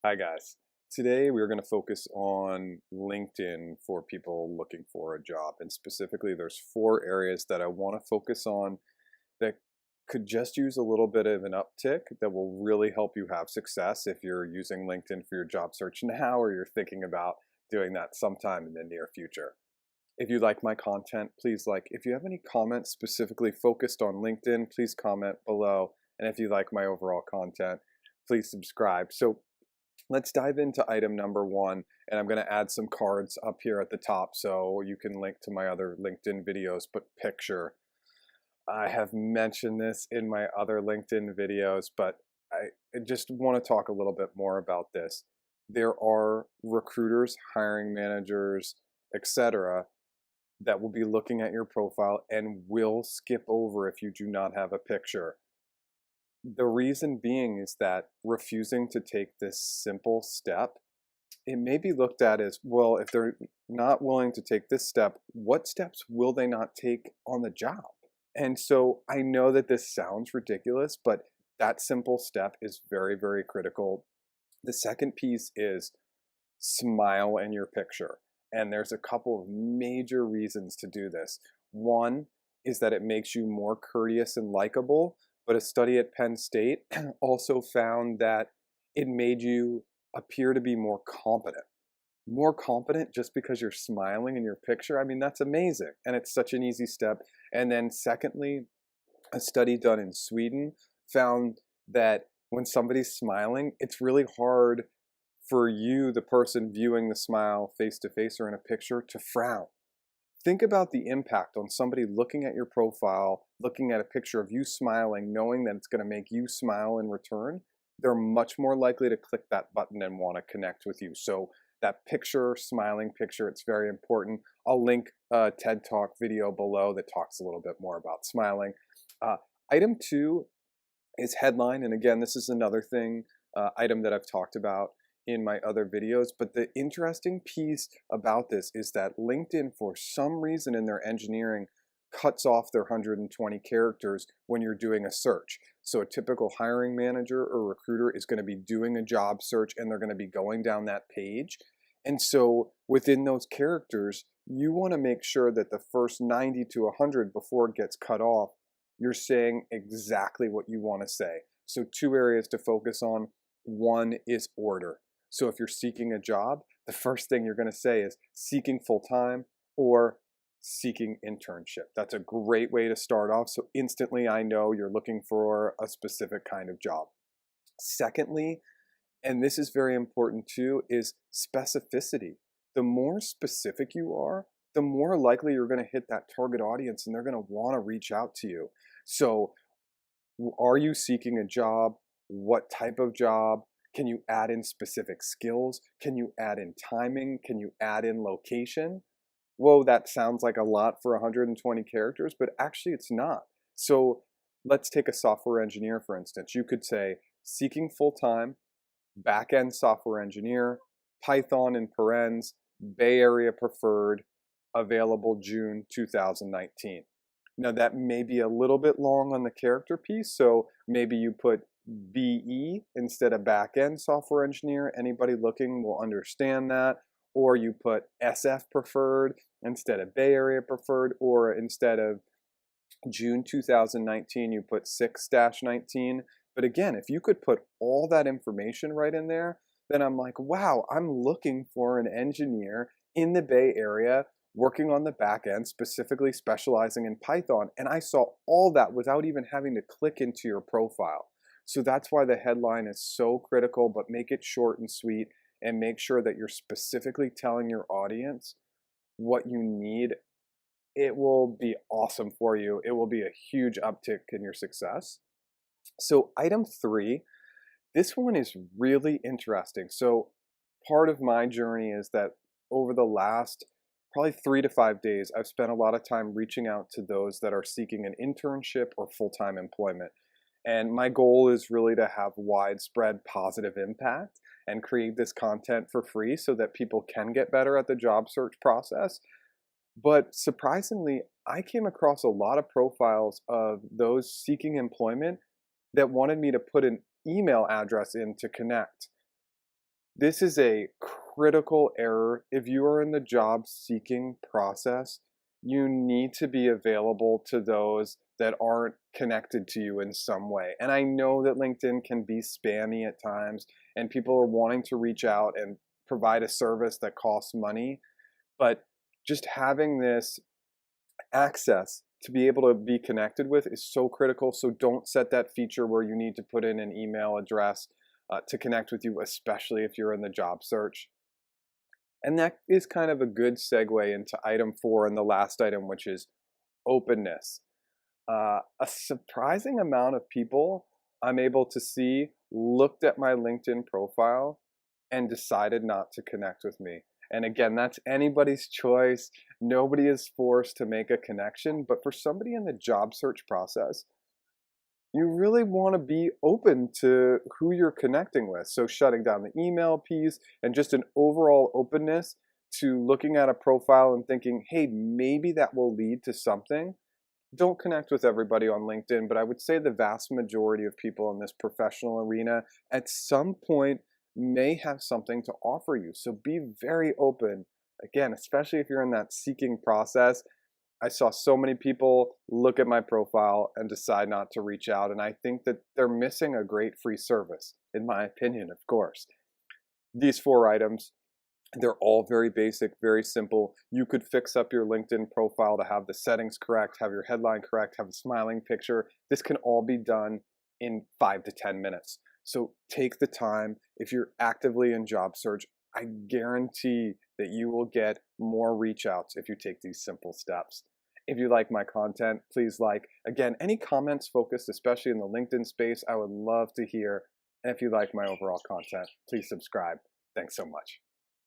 Hi guys. Today we're going to focus on LinkedIn for people looking for a job. And specifically, there's four areas that I want to focus on that could just use a little bit of an uptick that will really help you have success if you're using LinkedIn for your job search now or you're thinking about doing that sometime in the near future. If you like my content, please like. If you have any comments specifically focused on LinkedIn, please comment below. And if you like my overall content, please subscribe. So let's dive into item number one, and I'm going to add some cards up here at the top so you can link to my other LinkedIn videos. But picture, I have mentioned this in my other LinkedIn videos, but I just want to talk a little bit more about this. There are recruiters, hiring managers, etc., that will be looking at your profile and will skip over if you do not have a picture. The reason being is that refusing to take this simple step, it may be looked at as, well, if they're not willing to take this step, what steps will they not take on the job? And so I know that this sounds ridiculous, but that simple step is very, very critical. The second piece is smile in your picture. And there's a couple of major reasons to do this. One is that it makes you more courteous and likable, but a study at Penn State also found that it made you appear to be more competent. More competent just because you're smiling in your picture. I mean, that's amazing. And it's such an easy step. And then secondly, a study done in Sweden found that when somebody's smiling, it's really hard for you, the person viewing the smile face to face or in a picture, to frown. Think about the impact on somebody looking at your profile, looking at a picture of you smiling, knowing that it's going to make you smile in return. They're much more likely to click that button and want to connect with you. So that picture, smiling picture, it's very important. I'll link a TED Talk video below that talks a little bit more about smiling. Uh, Item two is headline. And again, this is another thing, item that I've talked about in my other videos. But the interesting piece about this is that LinkedIn, for some reason in their engineering, cuts off their 120 characters when you're doing a search. So a typical hiring manager or recruiter is going to be doing a job search and they're going to be going down that page. And so within those characters, you want to make sure that the first 90 to 100 before it gets cut off, you're saying exactly what you want to say. So two areas to focus on. One is order. So if you're seeking a job, the first thing you're going to say is seeking full-time or seeking internship. That's a great way to start off. So instantly I know you're looking for a specific kind of job. Secondly, and this is very important too, is specificity. The more specific you are, the more likely you're going to hit that target audience and they're going to want to reach out to you. So are you seeking a job? What type of job? Can you add in specific skills? Can you add in timing? Can you add in location? Whoa, that sounds like a lot for 120 characters, but actually it's not. So let's take a software engineer, for instance. You could say seeking full-time, back-end software engineer, Python in parens, Bay Area preferred, available June 2019. Now that may be a little bit long on the character piece, so maybe you put BE instead of back-end software engineer. Anybody looking will understand that. Or you put SF preferred instead of Bay Area preferred, or instead of June 2019, you put 6-19. But again, if you could put all that information right in there, then I'm like, wow, I'm looking for an engineer in the Bay Area working on the back end, specifically specializing in Python. And I saw all that without even having to click into your profile. So that's why the headline is so critical, but make it short and sweet and make sure that you're specifically telling your audience what you need. It will be awesome for you. It will be a huge uptick in your success. So item three, this one is really interesting. So part of my journey is that over the last probably 3 to 5 days, I've spent a lot of time reaching out to those that are seeking an internship or full-time employment. And my goal is really to have widespread positive impact and create this content for free so that people can get better at the job search process. But surprisingly, I came across a lot of profiles of those seeking employment that wanted me to put an email address in to connect. This is a critical error. If you are in the job seeking process, you need to be available to those that aren't connected to you in some way. And I know that LinkedIn can be spammy at times, and people are wanting to reach out and provide a service that costs money. But just having this access to be able to be connected with is so critical. So don't set that feature where you need to put in an email address to connect with you, especially if you're in the job search. And that is kind of a good segue into item 4 and the last item, which is openness. A surprising amount of people I'm able to see looked at my LinkedIn profile and decided not to connect with me. And again, that's anybody's choice. Nobody is forced to make a connection. But for somebody in the job search process, you really want to be open to who you're connecting with. So shutting down the email piece and just an overall openness to looking at a profile and thinking, hey, maybe that will lead to something. Don't connect with everybody on LinkedIn, but I would say the vast majority of people in this professional arena at some point may have something to offer you. So be very open. Again, especially if you're in that seeking process. I saw so many people look at my profile and decide not to reach out. And I think that they're missing a great free service, in my opinion, of course. These 4 items, they're all very basic, very simple. You could fix up your LinkedIn profile to have the settings correct, have your headline correct, have a smiling picture. This can all be done in 5 to 10 minutes. So take the time. If you're actively in job search, I guarantee that you will get more reach outs if you take these simple steps. If you like my content, please like. Again, any comments focused, especially in the LinkedIn space, I would love to hear. And if you like my overall content, please subscribe. Thanks so much.